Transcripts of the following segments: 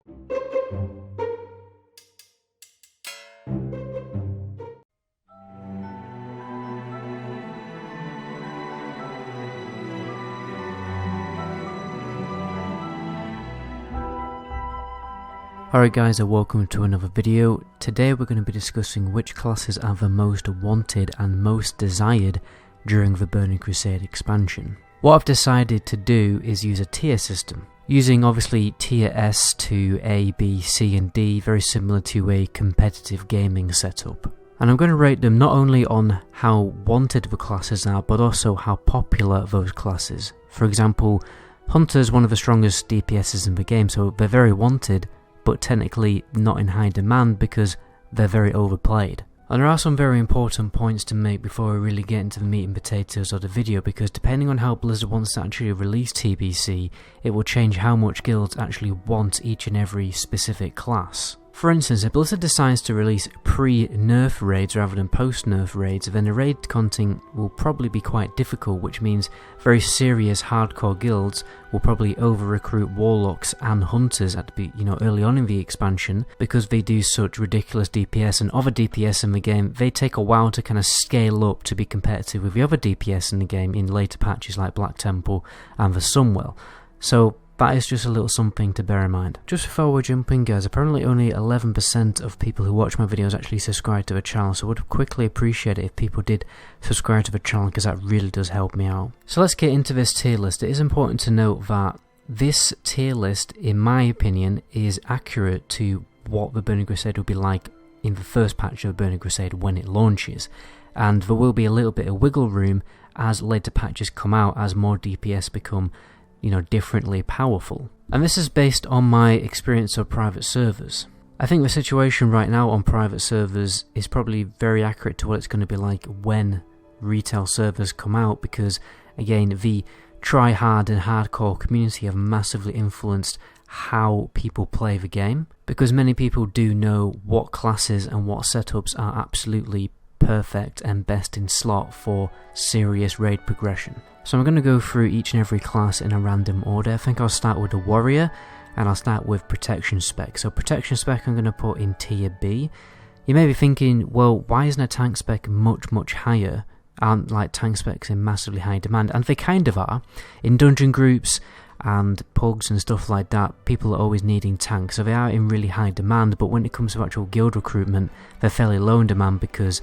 Alright guys, and welcome to another video. Today we're going to be discussing which classes are the most wanted and most desired during the Burning Crusade expansion. What I've decided to do is use a tier system, using obviously tier S to A, B, C and D, very similar to a competitive gaming setup. And I'm going to rate them not only on how wanted the classes are, but also how popular those classes. For example, Hunter is one of the strongest DPSs in the game, so they're very wanted, but technically not in high demand because they're very overplayed. And there are some very important points to make before we really get into the meat and potatoes of the video, because depending on how Blizzard wants to actually release TBC, it will change how much guilds actually want each and every specific class. For instance, if Blizzard decides to release pre-nerf raids rather than post-nerf raids, then the raid content will probably be quite difficult, which means very serious hardcore guilds will probably over-recruit warlocks and hunters at the early on in the expansion, because they do such ridiculous DPS, and other DPS in the game, they take a while to kind of scale up to be competitive with the other DPS in the game in later patches like Black Temple and the Sunwell. So that is just a little something to bear in mind. Just before we jump in guys, apparently only 11% of people who watch my videos actually subscribe to the channel, so I would quickly appreciate it if people did subscribe to the channel, because that really does help me out. So let's get into this tier list. It is important to note that this tier list, in my opinion, is accurate to what the Burning Crusade will be like in the first patch of the Burning Crusade when it launches. And there will be a little bit of wiggle room as later patches come out, as more DPS become differently powerful. And this is based on my experience of private servers. I think the situation right now on private servers is probably very accurate to what it's going to be like when retail servers come out, because again, the try-hard and hardcore community have massively influenced how people play the game, because many people do know what classes and what setups are absolutely perfect and best in slot for serious raid progression. So I'm going to go through each and every class in a random order. I think I'll start with the warrior, and I'll start with protection spec. So protection spec I'm going to put in tier B. You may be thinking, well, why isn't a tank spec much higher? Aren't like tank specs in massively high demand? And they kind of are. In dungeon groups and pugs and stuff like that, people are always needing tanks, so they are in really high demand. But when it comes to actual guild recruitment, they're fairly low in demand, because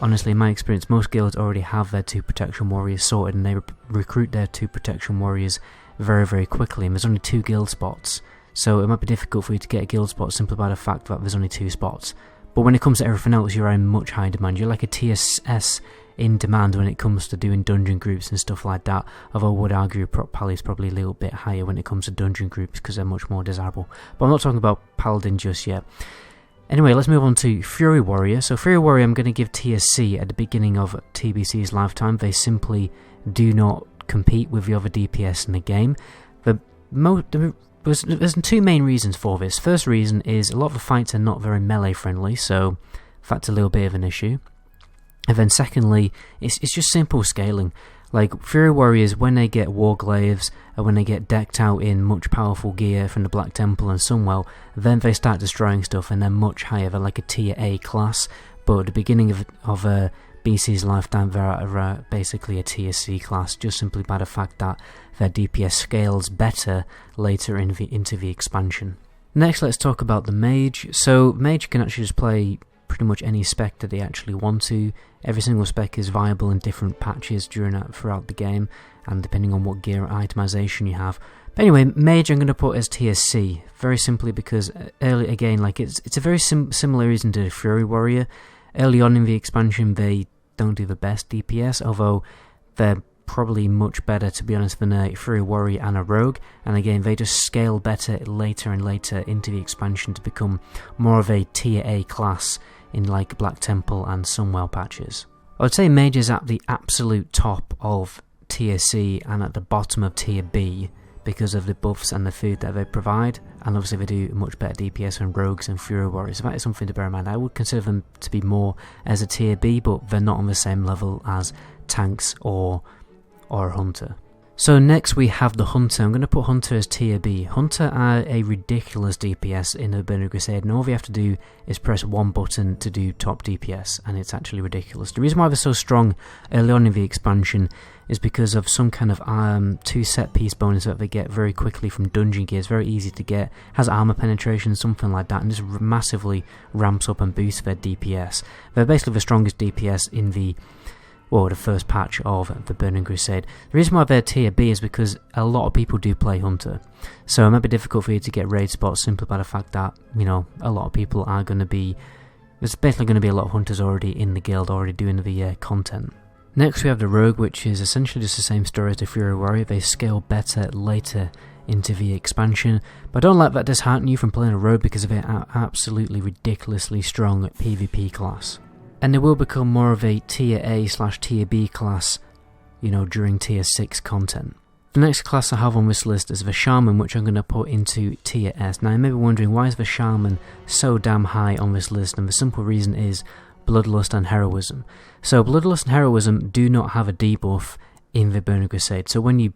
honestly, in my experience, most guilds already have their 2 protection warriors sorted, and they recruit their 2 protection warriors very quickly, and there's only 2 guild spots, so it might be difficult for you to get a guild spot simply by the fact that there's only 2 spots. But when it comes to everything else, you're in much higher demand. You're like a tier S in demand when it comes to doing dungeon groups and stuff like that, although I would argue Pally is probably a little bit higher when it comes to dungeon groups, because they're much more desirable. But I'm not talking about Paladin just yet. Anyway, let's move on to Fury Warrior. So Fury Warrior I'm going to give tier C at the beginning of TBC's lifetime. They simply do not compete with the other DPS in the game. There's 2 main reasons for this. First reason is a lot of the fights are not very melee friendly, so that's a little bit of an issue. And then secondly, it's just simple scaling. Like Fury Warriors, when they get Warglaives, and when they get decked out in much powerful gear from the Black Temple and Sunwell, then they start destroying stuff, and they're much higher. They're like a tier A class, but at the beginning of BC's lifetime, they're basically a tier C class, just simply by the fact that their DPS scales better later into the expansion. Next, let's talk about the Mage. So Mage can actually just play pretty much any spec that they actually want to. Every single spec is viable in different patches throughout the game, and depending on what gear itemization you have. But anyway, Mage I'm going to put as tier C, very simply because early again, like it's a very similar reason to Fury Warrior. Early on in the expansion, they don't do the best DPS, although they're probably much better, to be honest, than a Fury Warrior and a Rogue, and again they just scale better later and later into the expansion to become more of a tier A class in like Black Temple and Sunwell patches. I would say Mage is at the absolute top of tier C and at the bottom of tier B because of the buffs and the food that they provide, and obviously they do much better DPS than Rogues and Fury Warriors, so that is something to bear in mind. I would consider them to be more as a tier B, but they're not on the same level as tanks or a hunter. So next we have the Hunter. I'm going to put Hunter as tier B. Hunter are a ridiculous DPS in the Burning Crusade, and all you have to do is press one button to do top DPS, and it's actually ridiculous. The reason why they're so strong early on in the expansion is because of some kind of 2 set piece bonus that they get very quickly from dungeon gear. It's very easy to get, has armor penetration, something like that, and just massively ramps up and boosts their DPS. They're basically the strongest DPS in the first patch of the Burning Crusade. The reason why they're tier B is because a lot of people do play Hunter, so it might be difficult for you to get raid spots simply by the fact that, you know, a lot of people are going to be, there's basically going to be a lot of Hunters already in the guild, already doing the content. Next we have the Rogue, which is essentially just the same story as the Fury Warrior. They scale better later into the expansion, but don't let that dishearten you from playing a Rogue because they are absolutely ridiculously strong PvP class. And they will become more of a tier A/tier B class, you know, during tier 6 content. The next class I have on this list is the Shaman, which I'm going to put into tier S. Now you may be wondering, why is the Shaman so damn high on this list, and the simple reason is Bloodlust and Heroism. So Bloodlust and Heroism do not have a debuff in the Burning Crusade, so when you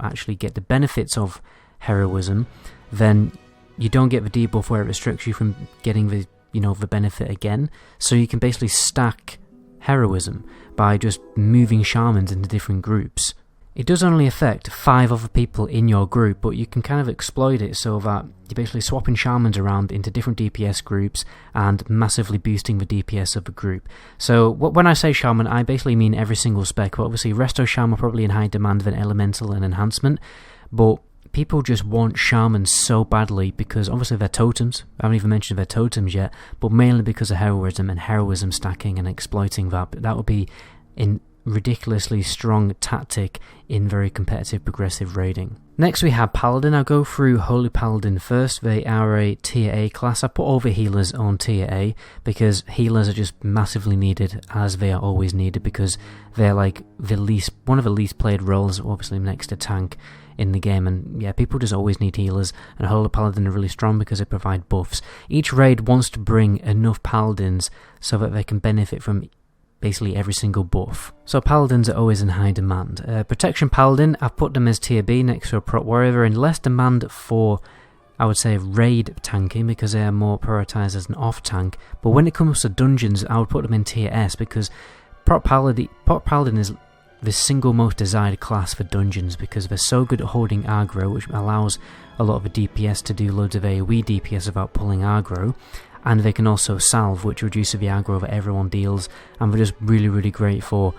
actually get the benefits of Heroism, then you don't get the debuff where it restricts you from getting the benefit again. So you can basically stack Heroism by just moving Shamans into different groups. It does only affect 5 other people in your group, but you can kind of exploit it so that you're basically swapping Shamans around into different DPS groups and massively boosting the DPS of the group. So when I say Shaman, I basically mean every single spec, but obviously Resto Shaman are probably in high demand than Elemental and Enhancement, but people just want Shamans so badly because obviously they're totems. I haven't even mentioned their totems yet, but mainly because of Heroism and Heroism stacking and exploiting that. That would be a ridiculously strong tactic in very competitive progressive raiding. Next we have Paladin. I'll go through Holy Paladin first. They are a tier A class. I put all the healers on tier A because healers are just massively needed, as they are always needed, because they're like one of the least played roles, obviously next to tank in the game, and yeah, people just always need healers, and Holy Paladin are really strong because they provide buffs. Each raid wants to bring enough Paladins so that they can benefit from basically every single buff. So Paladins are always in high demand. Protection Paladin, I've put them as tier B next to a Prot Warrior. They're in less demand for, I would say, raid tanking because they are more prioritized as an off tank, but when it comes to dungeons I would put them in tier S because Prot Paladin is the single most desired class for dungeons because they're so good at holding aggro, which allows a lot of the DPS to do loads of AoE DPS without pulling aggro, and they can also salve, which reduces the aggro that everyone deals, and they're just really, really great for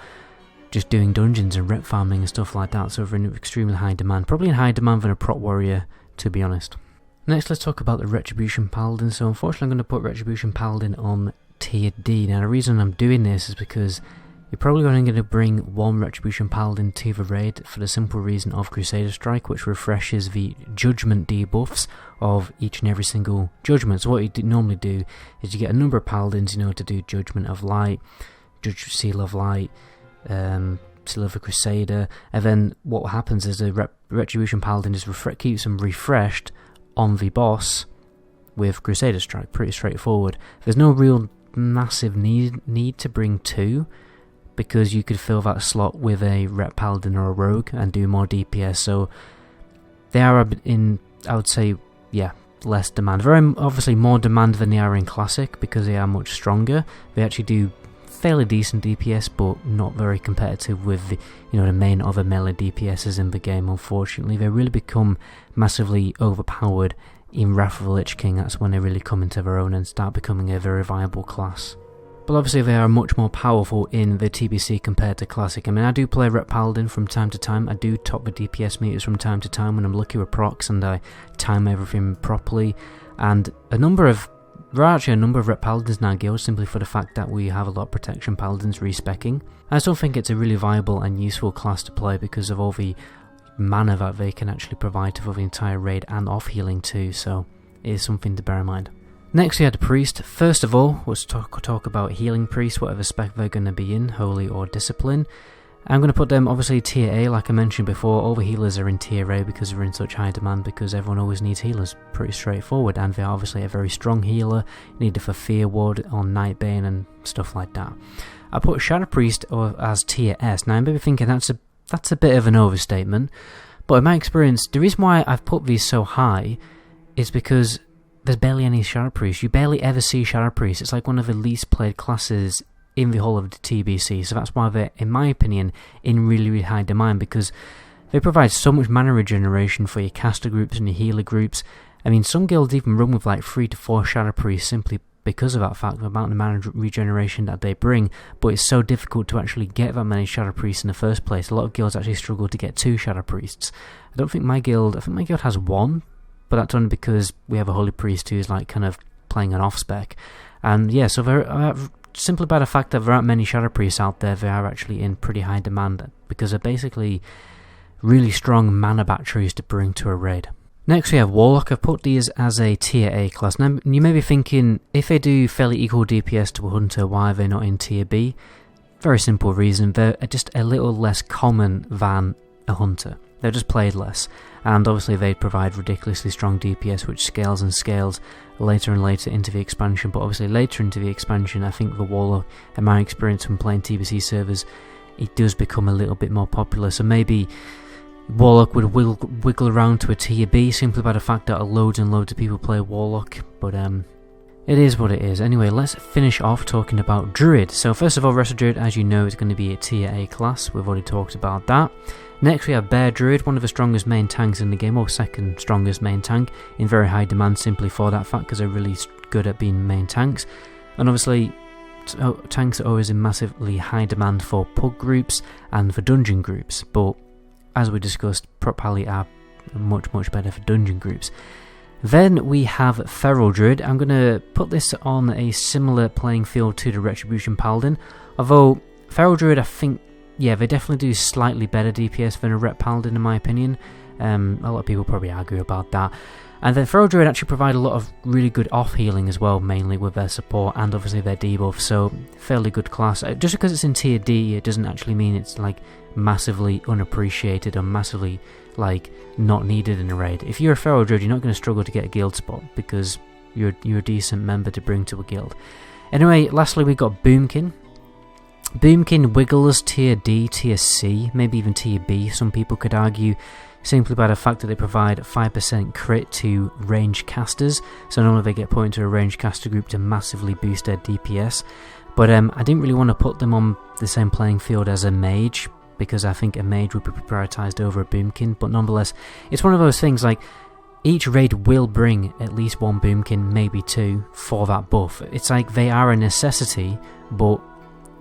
just doing dungeons and rep farming and stuff like that, so they're in extremely high demand, probably in higher demand than a Prot Warrior, to be honest. Next let's talk about the Retribution Paladin. So unfortunately I'm going to put Retribution Paladin on tier D. Now the reason I'm doing this is because you're probably only going to bring one Retribution Paladin to the raid for the simple reason of Crusader Strike, which refreshes the judgment debuffs of each and every single judgment. So what you normally do is you get a number of Paladins, to do Judgment of Light, Seal of Light, Seal of the Crusader, and then what happens is the Retribution Paladin just keeps them refreshed on the boss with Crusader Strike. Pretty straightforward. There's no real massive need to bring 2, because you could fill that slot with a Rep Paladin or a Rogue and do more DPS, so they are in, I would say, yeah, less demand. Very obviously more demand than they are in Classic because they are much stronger. They actually do fairly decent DPS, but not very competitive with the main other melee DPSs in the game, unfortunately. They really become massively overpowered in Wrath of the Lich King. That's when they really come into their own and start becoming a very viable class. But obviously they are much more powerful in the TBC compared to Classic. I mean, I do play Rep Paladin from time to time. I do top the DPS meters from time to time when I'm lucky with procs and I time everything properly. And there are actually a number of Rep Paladins in our guild simply for the fact that we have a lot of Protection Paladins respecking. I still think it's a really viable and useful class to play because of all the mana that they can actually provide for the entire raid and off healing too, so it is something to bear in mind. Next we had the Priest. First of all, let's talk about Healing Priest, whatever spec they're going to be in, Holy or Discipline. I'm going to put them obviously tier A, like I mentioned before. All the healers are in tier A because they're in such high demand because everyone always needs healers. Pretty straightforward, and they're obviously a very strong healer, needed for Fear Ward on Nightbane and stuff like that. I put Shadow Priest as tier S. Now I may be thinking that's that's a bit of an overstatement. But in my experience, the reason why I've put these so high is because there's barely any Shadow Priest. You barely ever see Shadow Priest. It's like one of the least played classes in the whole of the TBC. So that's why they're, in my opinion, in really, really high demand, because they provide so much mana regeneration for your caster groups and your healer groups. I mean, some guilds even run with like 3 to 4 Shadow Priests simply because of that fact, the amount of mana regeneration that they bring. But it's so difficult to actually get that many Shadow Priests in the first place. A lot of guilds actually struggle to get 2 Shadow Priests. I think my guild has 1, but that's only because we have a Holy Priest who's like kind of playing an off-spec. And yeah, so they're, simply by the fact that there aren't many Shadow Priests out there, they are actually in pretty high demand, because they're basically really strong mana batteries to bring to a raid. Next we have Warlock. I've put these as a tier A class. Now you may be thinking, if they do fairly equal DPS to a Hunter, why are they not in tier B? Very simple reason, they're just a little less common than a Hunter. They're just played less, and obviously they provide ridiculously strong DPS which scales and scales later and later into the expansion. But obviously later into the expansion, I think the Warlock, in my experience when playing TBC servers, it does become a little bit more popular. So maybe Warlock would wiggle around to a tier B simply by the fact that loads and loads of people play Warlock, but it is what it is. Anyway, let's finish off talking about Druid. So first of all, Wrestle Druid, as you know, is going to be a tier A class. We've already talked about that. Next we have Bear Druid, one of the strongest main tanks in the game, or second strongest main tank, in very high demand simply for that fact, because they're really good at being main tanks. And obviously tanks are always in massively high demand for pug groups and for dungeon groups, but as we discussed, Pally are much better for dungeon groups. Then we have Feral Druid. I'm going to put this on a similar playing field to the Retribution Paladin, although Feral Druid, I think, yeah, they definitely do slightly better DPS than a Rep Paladin in my opinion. A lot of people probably argue about that. And then Feral Druid actually provide a lot of really good off healing as well, mainly with their support and obviously their debuff, so fairly good class. Just because it's in tier D, it doesn't actually mean it's like massively unappreciated or massively like not needed in a raid. If you're a Feral Druid, you're not going to struggle to get a guild spot because you're a decent member to bring to a guild. Anyway, lastly we got Boomkin. Boomkin wiggles tier D, tier C, maybe even tier B, some people could argue, simply by the fact that they provide 5% crit to ranged casters, so not only they get put into a ranged caster group to massively boost their DPS, but I didn't really want to put them on the same playing field as a mage, because I think a mage would be prioritised over a Boomkin, but nonetheless, it's one of those things like, each raid will bring at least 1 Boomkin, maybe 2, for that buff. It's like they are a necessity, but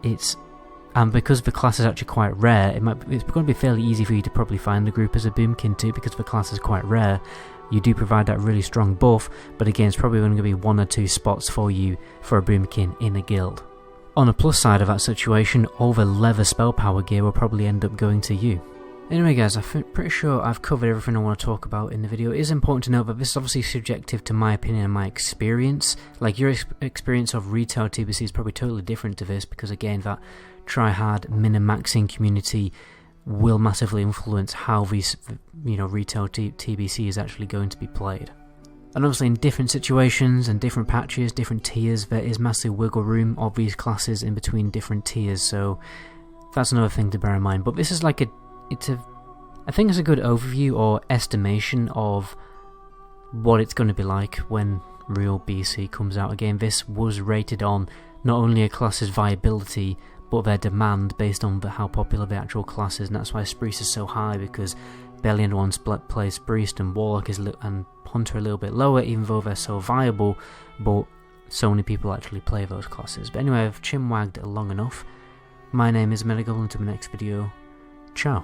it's... And because the class is actually quite rare, it's going to be fairly easy for you to probably find the group as a Boomkin too, because the class is quite rare. You do provide that really strong buff, but again, it's probably only going to be 1 or 2 spots for you for a Boomkin in a guild. On the plus side of that situation, all the leather spell power gear will probably end up going to you. Anyway guys, I'm pretty sure I've covered everything I want to talk about in the video. It is important to note that this is obviously subjective to my opinion and my experience. Like your experience of retail TBC is probably totally different to this, because again, that try-hard min-maxing community will massively influence how these, retail TBC is actually going to be played. And obviously in different situations and different patches, different tiers, there is massive wiggle room of these classes in between different tiers, so that's another thing to bear in mind. But this is like I think it's a good overview or estimation of what it's going to be like when real BC comes out. Again, this was rated on not only a class's viability, but their demand based on how popular the actual class is, and that's why Priest is so high, because barely anyone plays Priest, and Warlock and Hunter a little bit lower, even though they're so viable, but so many people actually play those classes. But anyway, I've chin-wagged long enough. My name is Medigal, and until my next video, ciao.